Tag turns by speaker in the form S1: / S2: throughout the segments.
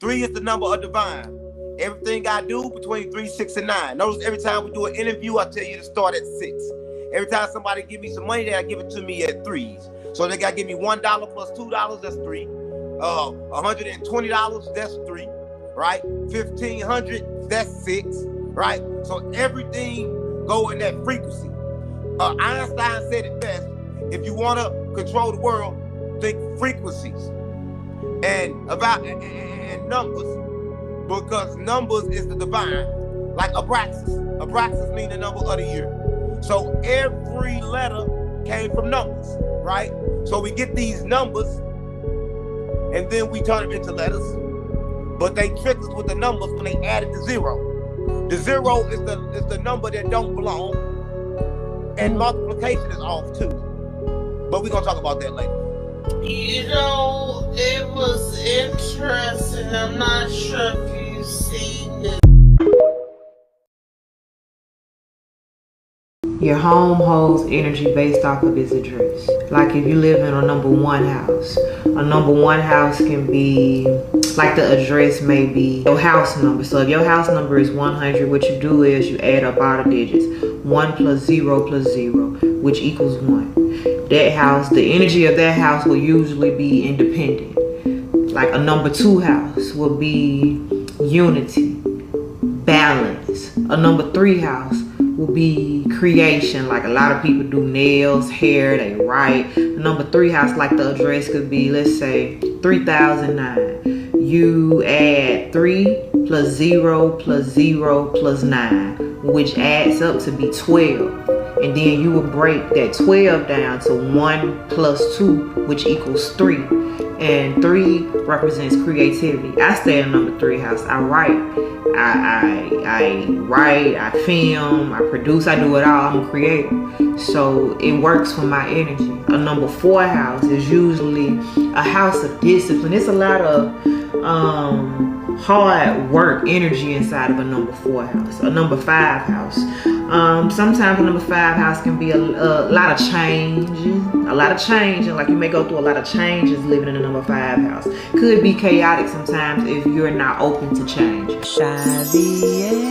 S1: 3 is the number of divine. Everything I do between 3, 6, and 9. Notice every time we do an interview, I tell you to start at 6. Every time somebody give me some money, they give it to me at 3s. So they got to give me $1 plus $2, that's 3. $120, that's 3. Right? $1,500, that's 6. Right? So everything go in that frequency. Einstein said it best. If you want to control the world, think frequencies and numbers, because numbers is the divine, like Abraxas. Abraxas means the number of the year. So every letter came from numbers, right? So we get these numbers and then we turn them into letters, but they trick us with the numbers when they added the 0. The 0 is the number that don't belong, and multiplication is off too. But we're gonna talk about that later.
S2: You know, it was interesting. I'm not sure if you've seen this.
S3: Your home holds energy based off of its address. Like if you live in a number 1 house, a number 1 house can be, like the address may be your house number. So if your house number is 100, what you do is you add up all the digits. 1 plus 0 plus 0, which equals 1. That house, the energy of that house will usually be independent. Like a number 2 house will be unity, balance. A number 3 house will be creation. Like a lot of people do nails, hair, they write. A number 3 house, like the address could be, let's say 3009. You add 3 plus 0 plus 0 plus 9, which adds up to be 12. And then you will break that 12 down to 1 plus 2, which equals 3. And 3 represents creativity. I stay in number 3 house. I write. I write, I film, I produce, I do it all. I'm a creator. So it works for my energy. A number 4 house is usually a house of discipline. It's a lot of hard work, energy inside of a number 4 house. A number 5 house. Sometimes a number 5 house can be a lot of changing. Like you may go through a lot of changes living in a number 5 house. Could be chaotic sometimes if you're not open to change. Shaziel.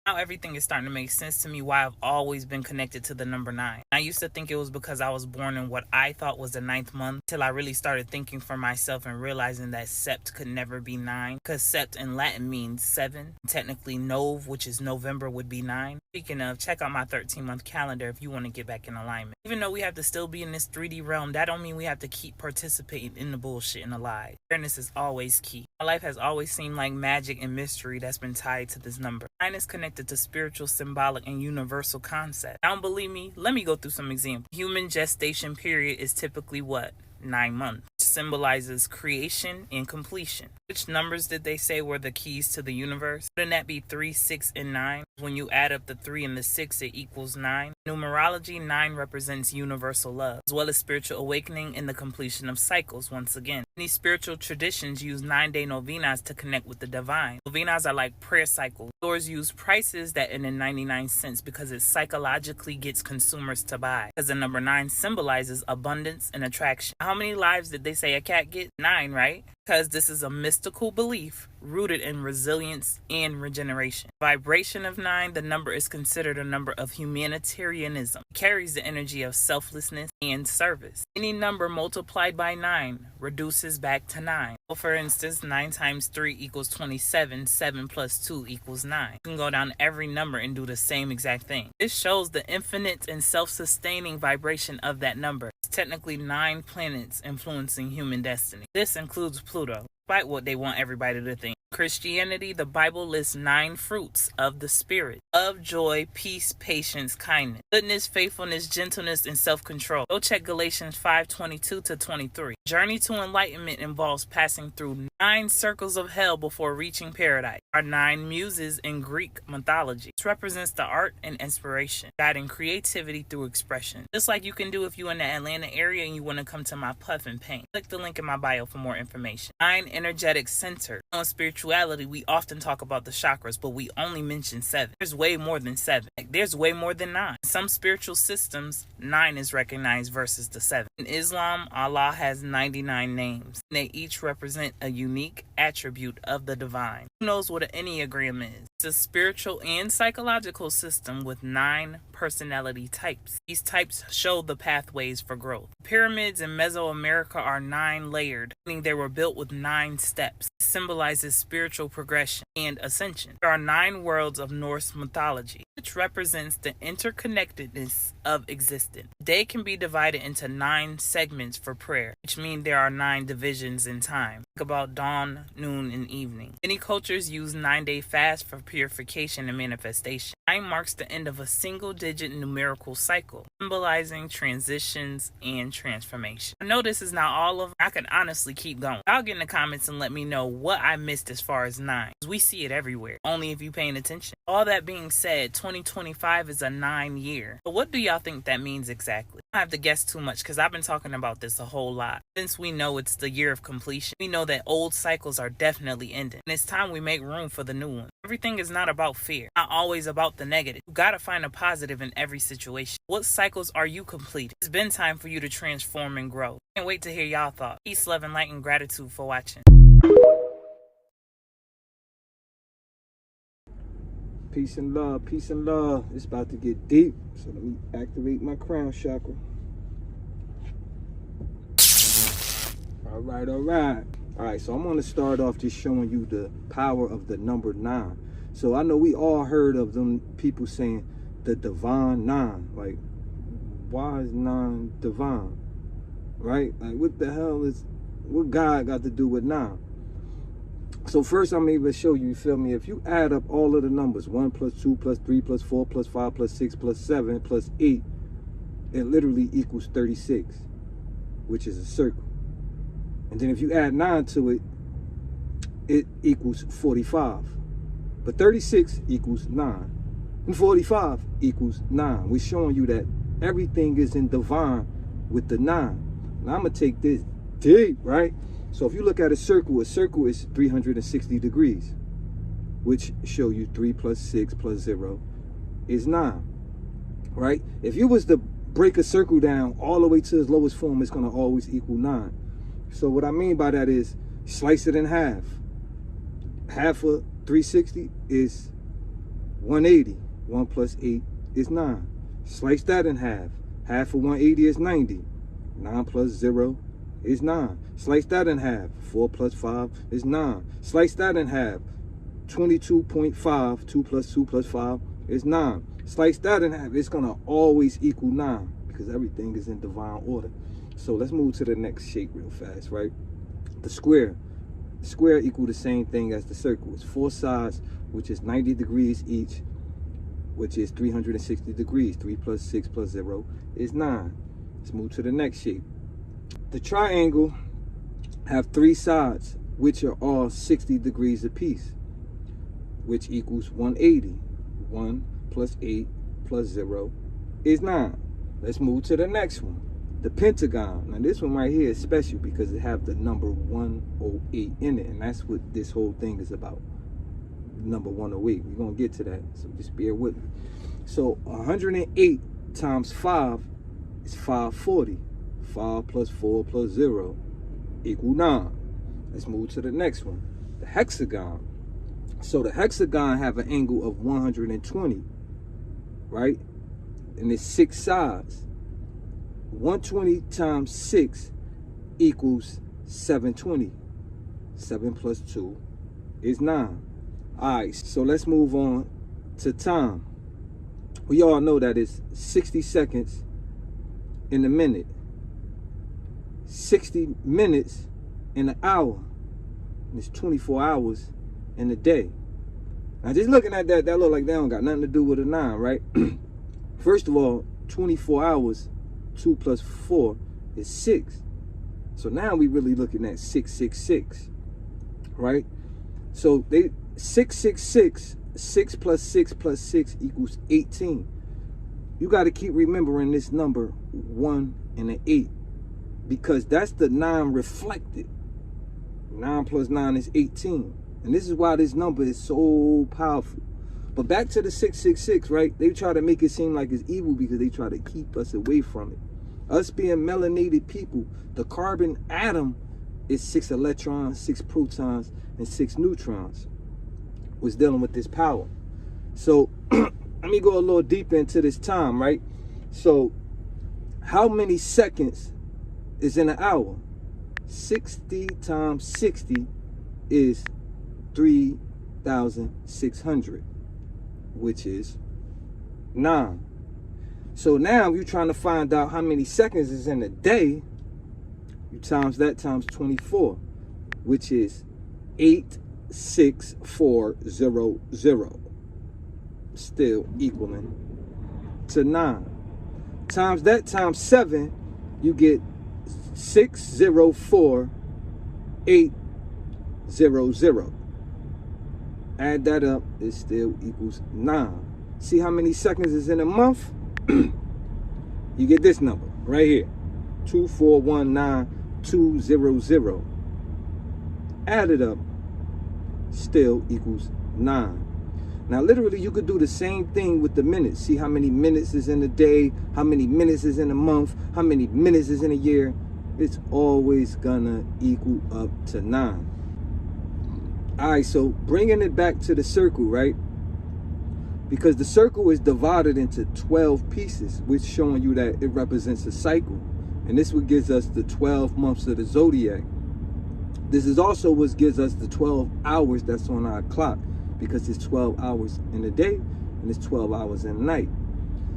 S4: Now everything is starting to make sense to me why I've always been connected to the number 9. I used to think it was because I was born in what I thought was the 9th month, till I really started thinking for myself and realizing that sept could never be 9, because sept in Latin means 7. Technically Nov, which is November, would be 9. Speaking of, check out my 13-month calendar if you want to get back in alignment. Even though we have to still be in this 3D realm, that don't mean we have to keep participating in the bullshit and the lies. Awareness is always key. My life has always seemed like magic and mystery that's been tied to this number. 9 is connected to spiritual, symbolic, and universal concepts. Don't believe me? Let me go through some examples. Human gestation period is typically what? 9 months. Symbolizes creation and completion. Which numbers did they say were the keys to the universe? Wouldn't that be 3, 6, and 9? When you add up the 3 and the 6, it equals 9. Numerology, 9 represents universal love, as well as spiritual awakening and the completion of cycles once again. Many spiritual traditions use 9-day novenas to connect with the divine. Novenas are like prayer cycles. Stores use prices that end in 99 cents because it psychologically gets consumers to buy. Because the number 9 symbolizes abundance and attraction. How many lives did they say a cat get? 9, right? Because this is a mystical belief rooted in resilience and regeneration. Vibration of 9, the number is considered a number of humanitarianism. It carries the energy of selflessness and service. Any number multiplied by 9 reduces back to 9. So for instance, 9 times 3 equals 27. 7 plus 2 equals 9. You can go down every number and do the same exact thing. This shows the infinite and self-sustaining vibration of that number. It's technically 9 planets influencing human destiny. This includes Pluto, despite what they want everybody to think. Christianity, the Bible lists 9 fruits of the Spirit: love, joy, peace, patience, kindness, goodness, faithfulness, gentleness, and self-control. Go check Galatians 5:22-23. Journey to enlightenment involves passing through 9 circles of hell before reaching paradise are 9 muses in Greek mythology. This represents the art and inspiration, guiding creativity through expression. Just like you can do if you're in the Atlanta area and you want to come to my puff and paint. Click the link in my bio for more information. 9 energetic centers. On spirituality, we often talk about the chakras, but we only mention 7. There's way more than 7. There's way more than 9. In some spiritual systems, 9 is recognized versus the 7. In Islam, Allah has 99 names. They each represent a unique attribute of the divine. Who knows what an Enneagram is? It's a spiritual and psychological system with 9 personality types. These types show the pathways for growth. Pyramids in Mesoamerica are 9 layered, meaning they were built with 9 steps. This symbolizes spiritual progression and ascension. There are 9 worlds of Norse mythology, which represents the interconnectedness of existence. Day can be divided into 9 segments for prayer, which mean there are 9 divisions in time. Think about dawn, noon, and evening. Many cultures use 9-day fast for purification and manifestation. 9 marks the end of a single-digit numerical cycle, symbolizing transitions and transformation. I know this is not all of them. I could honestly keep going. Y'all get in the comments and let me know what I missed as far as 9. We see it everywhere, only if you're paying attention. All that being said, 2025 is a 9 year. But what do y'all think that means exactly? I don't have to guess too much because I've been talking about this a whole lot. Since we know it's the year of completion, we know that old cycles are definitely ending. And it's time we make room for the new one. Everything is not about fear, not always about the negative. You gotta find a positive in every situation. What cycles are you completing? It's been time for you to transform and grow. Can't wait to hear y'all thoughts. Peace, love, and light, and gratitude for watching.
S5: Peace and love, peace and love. It's about to get deep, so let me activate my crown chakra. All right, all right. All right, so I'm going to start off just showing you the power of the number 9. So I know we all heard of them people saying the divine 9. Like, why is 9 divine? Right? Like, what the hell is, what God got to do with 9? So first I'm able to show you, you feel me? If you add up all of the numbers, 1 plus 2 plus 3 plus 4 plus 5 plus 6 plus 7 plus 8, it literally equals 36, which is a circle. And then if you add 9 to it, it equals 45. But 36 equals 9. And 45 equals 9. We're showing you that everything is in divine with the 9. Now I'm going to take this deep, right? So if you look at a circle is 360 degrees, which show you 3 plus 6 plus 0 is 9, right? If you was to break a circle down all the way to its lowest form, it's going to always equal 9. So what I mean by that is slice it in half. Half of 360 is 180. 1 plus 8 is 9. Slice that in half. Half of 180 is 90. 9 plus 0 is 9. Slice that in half. 4 plus 5 is 9. Slice that in half. 22.5. 2 plus 2 plus 5 is 9. Slice that in half. It's going to always equal 9 because everything is in divine order. So let's move to the next shape real fast, right? The square. The square equal the same thing as the circle. It's 4 sides, which is 90 degrees each, which is 360 degrees. 3 plus 6 plus 0 is 9. Let's move to the next shape. The triangle have 3 sides, which are all 60 degrees apiece, which equals 180. 1 plus 8 plus 0 is 9. Let's move to the next one. The pentagon. Now this one right here is special because it have the number 108 in it, and that's what this whole thing is about. Number 108. We're gonna get to that, so just bear with me. So 108 times 5 is 540. 5 plus 4 plus 0 equal 9. Let's move to the next one. The hexagon. So the hexagon have an angle of 120, right? And it's 6 sides. 120 times 6 equals 720. 7 plus 2 is 9. All right, so let's move on to time. We all know that it's 60 seconds in a minute, 60 minutes in an hour, and it's 24 hours in a day. Now just looking at that, that look like that don't got nothing to do with a 9, right? First of all, 24 hours, 2 plus 4 is 6. So now we really looking at 666. right? So they 666, 6 plus 6 plus 6 equals 18. You got to keep remembering this number 1 and an 8, because that's the 9 reflected. 9 plus 9 is 18. And this is why this number is so powerful. But back to the 666, right? They try to make it seem like it's evil because they try to keep us away from it. Us being melanated people, the carbon atom is 6 electrons, 6 protons, and 6 neutrons. Was dealing with this power. So let me go a little deeper into this time, right? So how many seconds is in an hour? 60 times 60 is 3,600, which is 9. So now you're trying to find out how many seconds is in a day. You times that times 24, which is 86400, still equaling to 9. Times that times 7, you get 604800. Add that up, it still equals 9. See how many seconds is in a month? You get this number right here, 2419200. Add it up, still equals 9. Now literally you could do the same thing with the minutes. See how many minutes is in a day, how many minutes is in a month, how many minutes is in a year. It's always gonna equal up to 9. All right, so bringing it back to the circle, right? Because the circle is divided into 12 pieces, which showing you that it represents a cycle. And this what gives us the 12 months of the zodiac. This is also what gives us the 12 hours that's on our clock, because it's 12 hours in a day and it's 12 hours in a night.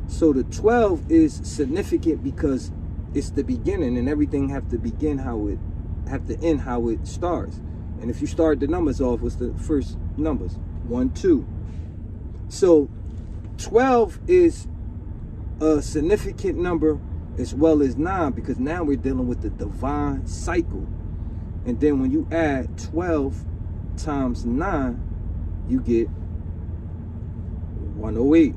S5: So the 12 is significant because it's the beginning, and everything have to begin how it have to end how it starts. And if you start the numbers off, what's the first numbers? 1, 2. So 12 is a significant number as well as 9, because now we're dealing with the divine cycle. And then when you add 12 times 9, you get 108,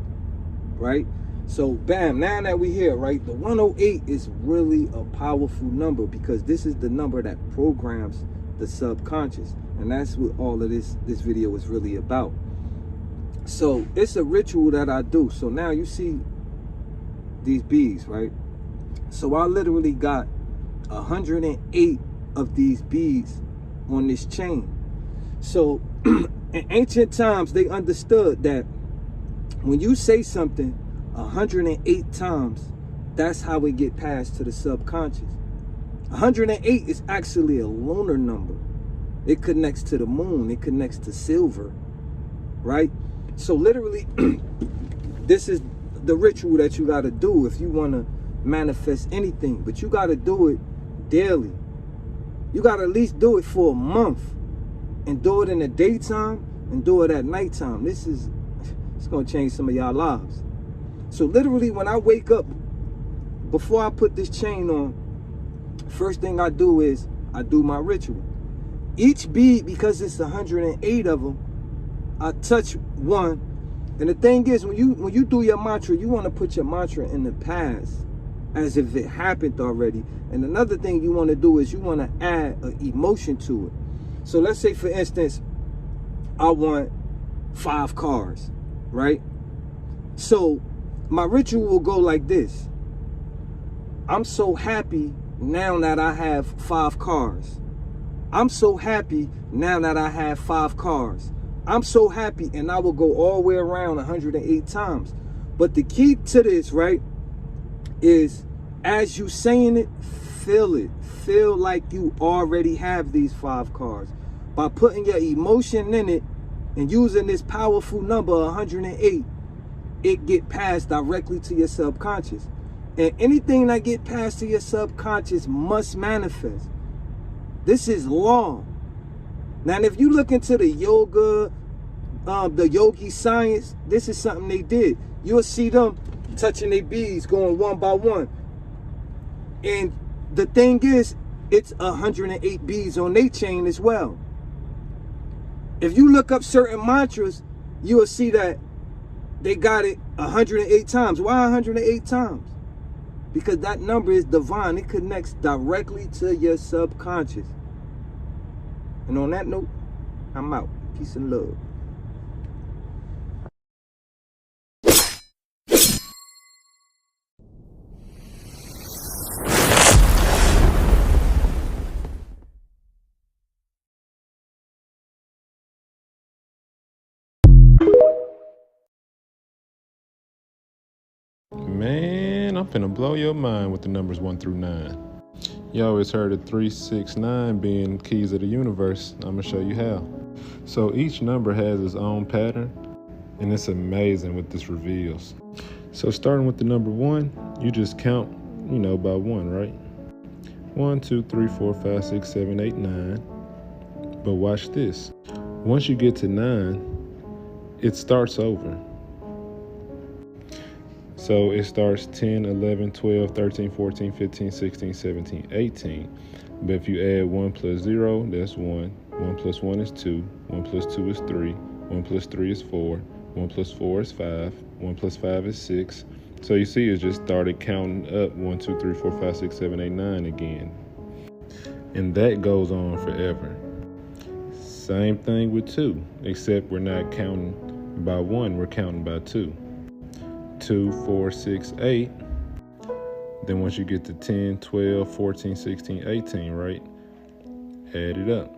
S5: right? So bam, now that we're here, right, the 108 is really a powerful number, because this is the number that programs the subconscious. And that's what all of this video is really about. So it's a ritual that I do. So now you see these bees, right? So I literally got 108 of these bees on this chain. So in ancient times, they understood that when you say something 108 times, that's how it get passed to the subconscious. 108 is actually a lunar number. It connects to the moon. It connects to silver, right? So literally, this is the ritual that you got to do if you want to manifest anything. But you got to do it daily. You got to at least do it for a month, and do it in the daytime and do it at nighttime. It's going to change some of y'all lives. So literally, when I wake up, before I put this chain on, first thing I do is I do my ritual. Each bead, because it's 108 of them, I touch one. And the thing is, when you do your mantra, you want to put your mantra in the past as if it happened already. And another thing you want to do is you want to add an emotion to it. So let's say, for instance, I want 5 cars, right? So my ritual will go like this. I'm so happy now that I have 5 cars. I'm so happy now that I have 5 cars. I'm so happy, and I will go all the way around 108 times. But the key to this, right, is as you saying it, feel it. Feel like you already have these 5 cars. By putting your emotion in it and using this powerful number 108, it get passed directly to your subconscious. And anything that get passed to your subconscious must manifest. This is law. Now, if you look into the yoga, the yogi science, this is something they did. You'll see them touching their beads, going one by one. And the thing is, it's 108 beads on their chain as well. If you look up certain mantras, you will see that they got it 108 times. Why 108 times? Because that number is divine. It connects directly to your subconscious. And on that note, I'm out. Peace and love.
S6: Man, I'm finna blow your mind with the numbers 1 through 9. You always heard of 3, 6, 9 being keys of the universe. I'm gonna show you how. So each number has its own pattern, and it's amazing what this reveals. So starting with the number 1, you just count, by 1, right? 1, 2, 3, 4, 5, 6, 7, 8, 9. But watch this. Once you get to 9, it starts over. So it starts 10, 11, 12, 13, 14, 15, 16, 17, 18. But if you add 1 plus 0, that's 1. 1 plus 1 is 2. 1 plus 2 is 3. 1 plus 3 is 4. 1 plus 4 is 5. 1 plus 5 is 6. So you see it just started counting up 1, 2, 3, 4, 5, 6, 7, 8, 9 again. And that goes on forever. Same thing with 2, except we're not counting by 1, we're counting by 2. 2, 4, 6, 8. Then once you get to 10, 12, 14, 16, 18, right? Add it up.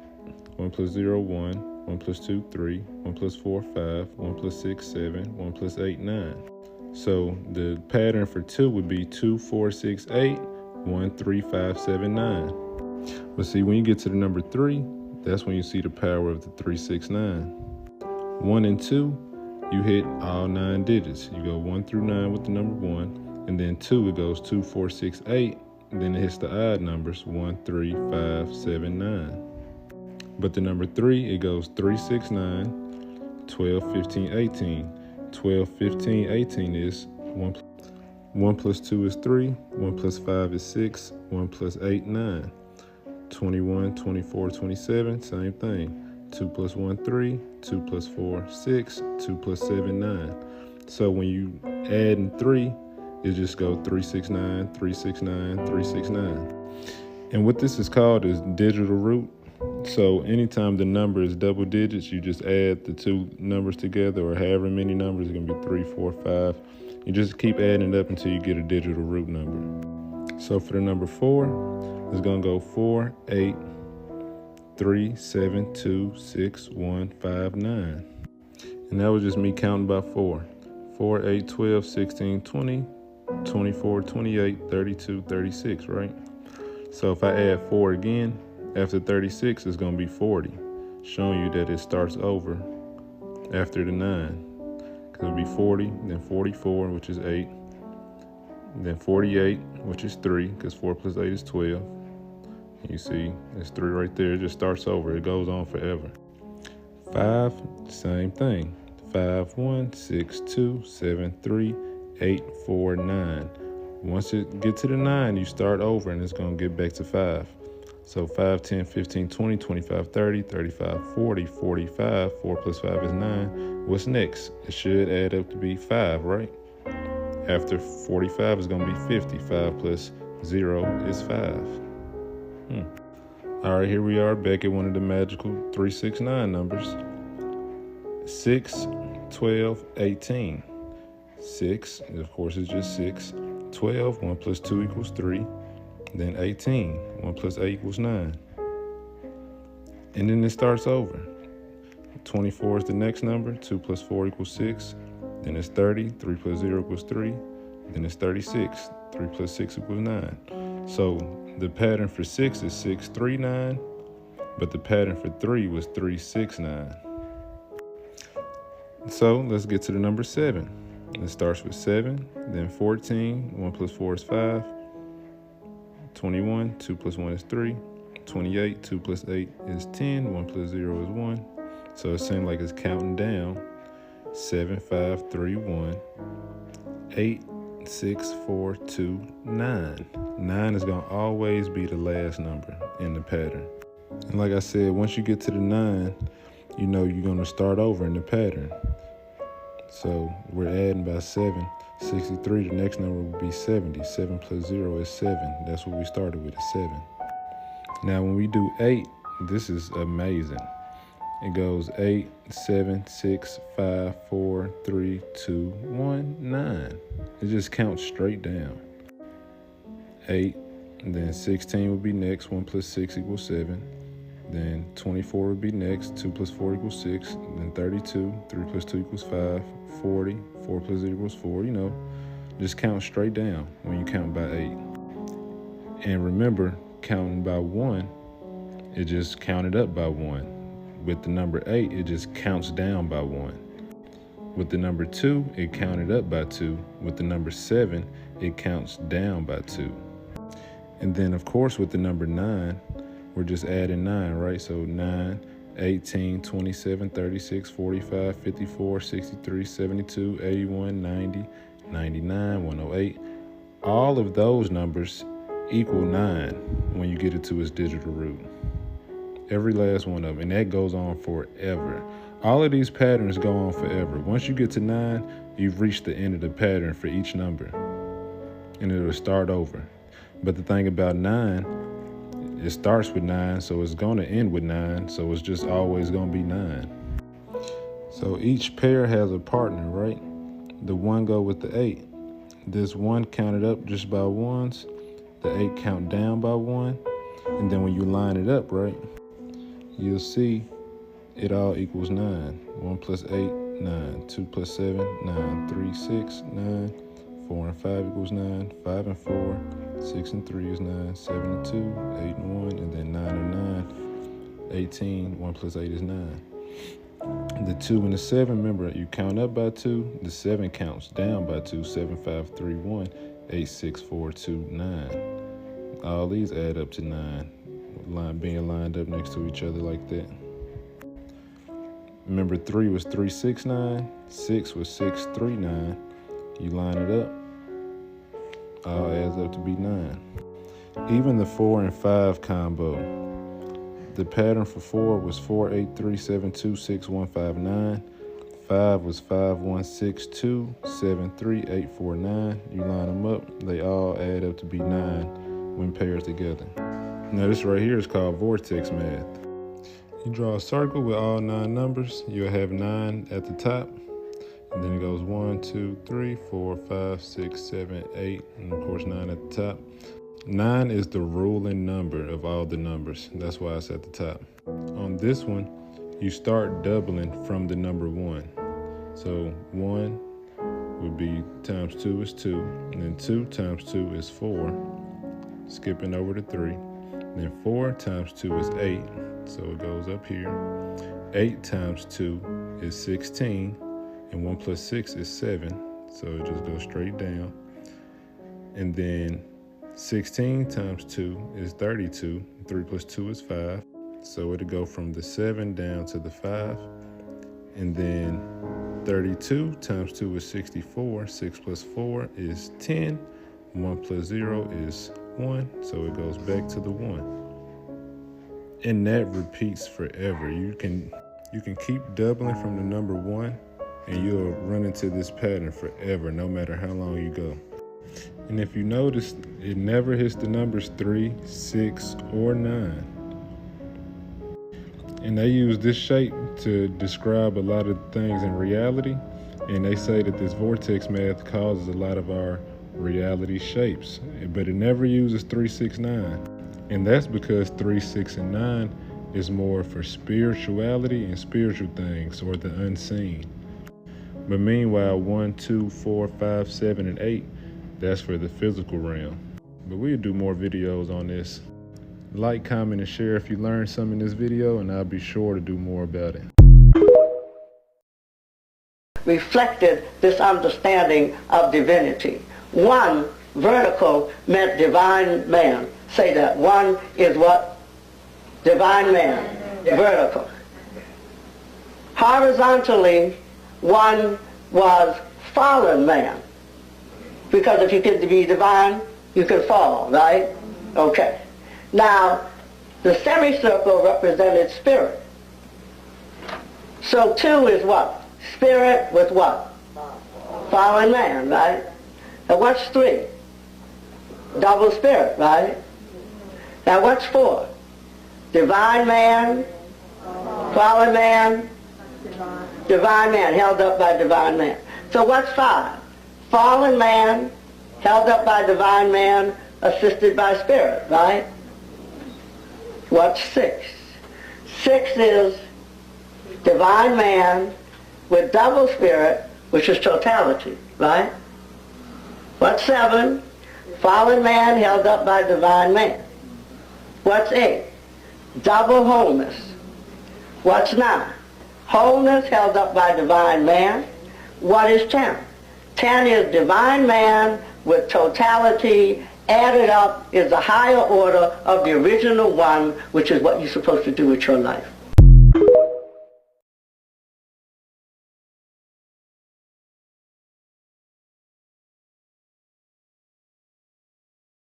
S6: 1 plus 0, 1. 1 plus 2, 3. 1 plus 4, 5. 1 plus 6, 7. 1 plus 8, 9. So the pattern for 2 would be 2, 4, 6, 8. 1, 3, 5, 7, 9. But see, when you get to the number 3, that's when you see the power of the 3, 6, 9. 1 and 2, you hit all 9 digits. You go 1 through 9 with the number 1, and then 2, it goes 2, 4, 6, 8, and then it hits the odd numbers 1, 3, 5, 7, 9. But the number 3, it goes 3, 6, 9, 12, 15, 18. 12, 15, 18 is 1 plus 2 is 3, 1 plus 5 is 6, 1 plus 8, 9. 21, 24, 27, same thing. 2 plus 1, 3, 2 plus 4, 6, 2 plus 7, 9. So when you add in 3, it just go 3, 6, 9, 3, 6, 9, 3, 6, 9. And what this is called is digital root. So anytime the number is double digits, you just add the 2 numbers together, or however many numbers, it can be 3, 4, 5. You just keep adding it up until you get a digital root number. So for the number 4, it's gonna go 4, 8, 3, 7, 2, 6, 1, 5, 9. And that was just me counting by 4. 4, 8, 12, 16, 20, 24, 28, 32, 36, right? So if I add 4 again, after 36, it's going to be 40, showing you that it starts over after the 9. Because it'll be 40, then 44, which is 8, then 48, which is 3, because 4 plus 8 is 12. You see, it's 3 right there. It just starts over. It goes on forever. 5, same thing. 5, 1, 6, 2, 7, 3, 8, 4, 9. Once it gets to the 9, you start over, and it's going to get back to 5. So 5, 10, 15, 20, 25, 30, 35, 40, 45. 4 plus 5 is 9. What's next? It should add up to be 5, right? After 45 is going to be 50. 5 plus 0 is 5. All right, here we are back at one of the magical 369 numbers. 6, 12, 18. 6, of course, is just 6. 12, 1 plus 2 equals 3. Then 18, 1 plus 8 equals 9. And then it starts over. 24 is the next number. 2 plus 4 equals 6. Then it's 30. 3 plus 0 equals 3. Then it's 36. 3 plus 6 equals 9. So the pattern for 6 is 6, 3, 9. But the pattern for 3 was 3, 6, 9. So let's get to the number 7. It starts with 7, then 14. 1 plus 4 is 5. 21, 2 plus 1 is 3. 28, 2 plus 8 is 10. 1 plus 0 is 1. So it seems like it's counting down. 7, 5, 3, 1. 8, 6, 4, 2, 9. 9 is going to always be the last number in the pattern. And like I said, once you get to the 9, you know you're going to start over in the pattern. So we're adding by 7. 63, the next number would be 70. 7 plus 0 is 7. That's what we started with, is 7. Now when we do 8, this is amazing. It goes 8, 7, 6, 5, 4, 3, 2, 1, 9. It just counts straight down. 8, and then 16 would be next. 1 plus 6 equals 7. Then 24 would be next. 2 plus 4 equals 6. Then 32. 3 plus 2 equals 5. 40. 4 plus 0 equals 4. You know, just count straight down when you count by 8. And remember, counting by 1, it just counted up by 1. With the number 8, it just counts down by 1. With the number 2, it counted up by 2. With the number 7, it counts down by 2. And then, of course, with the number 9, we're just adding 9, right? So 9, 18, 27, 36, 45, 54, 63, 72, 81, 90, 99, 108. All of those numbers equal 9 when you get it to its digital root. Every last one of them. And that goes on forever. All of these patterns go on forever. Once you get to 9, you've reached the end of the pattern for each number. And it'll start over. But the thing about 9, it starts with 9, so it's going to end with 9. So it's just always going to be 9. So each pair has a partner, right? The 1 go with the 8. This 1 counted up just by 1s. The 8 count down by 1. And then when you line it up, right, you'll see it all equals 9. 1 plus 8, 9. 2 plus 7, 9. 3, 6, 9. 4 and 5 equals 9. 5 and 4. 6 and 3 is 9. 7 and 2, 8 and 1. And then 9 and 9, 18. 1 plus 8 is 9. The 2 and the 7, remember, you count up by 2. The 7 counts down by 2. 7, 5, 3, 1. 8, 6, 4, 2, 9. All these add up to 9. Being lined up next to each other like that. Remember, 3 was 3, 6, 9. 6 was 6, 3, 9. You line it up, all adds up to be 9. Even the 4 and 5 combo, the pattern for 4 was 4, 8, 3, 7, 2, 6, 1, 5, 9. 5 was 5, 1, 6, 2, 7, 3, 8, 4, 9. You line them up, they all add up to be 9 when paired together. Now this right here is called vortex math. You draw a circle with all 9 numbers. You'll have 9 at the top. And then it goes 1, 2, 3, 4, 5, 6, 7, 8, and of course 9 at the top. 9 is the ruling number of all the numbers. That's why it's at the top. On this one, you start doubling from the number 1. So 1 would be times 2 is 2, and then 2 times 2 is 4, skipping over to 3. Then 4 times 2 is 8, so it goes up here. 8 times 2 is 16, and 1 plus 6 is 7, so it just goes straight down. And then 16 times 2 is 32, 3 plus 2 is 5, so it'll go from the 7 down to the 5. And then 32 times 2 is 64, 6 plus 4 is 10, 1 plus 0 is 1, so it goes back to the 1. And that repeats forever. You can keep doubling from the number 1, and you'll run into this pattern forever, no matter how long you go. And if you notice, it never hits the numbers 3, 6, or 9. And they use this shape to describe a lot of things in reality. And they say that this vortex math causes a lot of our reality shapes, but it never uses 3, 6, 9. And that's because 3, 6, and 9 is more for spirituality and spiritual things, or the unseen. But meanwhile, 1, 2, 4, 5, 7, and 8, that's for the physical realm. But we'll do more videos on this. Like, comment, and share if you learned something in this video, and I'll be sure to do more about it.
S7: Reflected this understanding of divinity. 1, vertical, meant divine man. Say that. 1 is what? Divine man. Vertical. Horizontally, 1 was fallen man. Because if you can be divine, you can fall, right? Okay. Now, the semicircle represented spirit. So 2 is what? Spirit with what? Fallen man, right? Now what's 3? Double spirit, right? Now what's 4? Divine man, fallen man, divine man, held up by divine man. So what's 5? Fallen man, held up by divine man, assisted by spirit, right? What's 6? 6 is divine man with double spirit, which is totality, right? What's 7? Fallen man held up by divine man. What's 8? Double wholeness. What's 9? Wholeness held up by divine man. What is 10? 10 is divine man with totality added up is the higher order of the original one, which is what you're supposed to do with your life.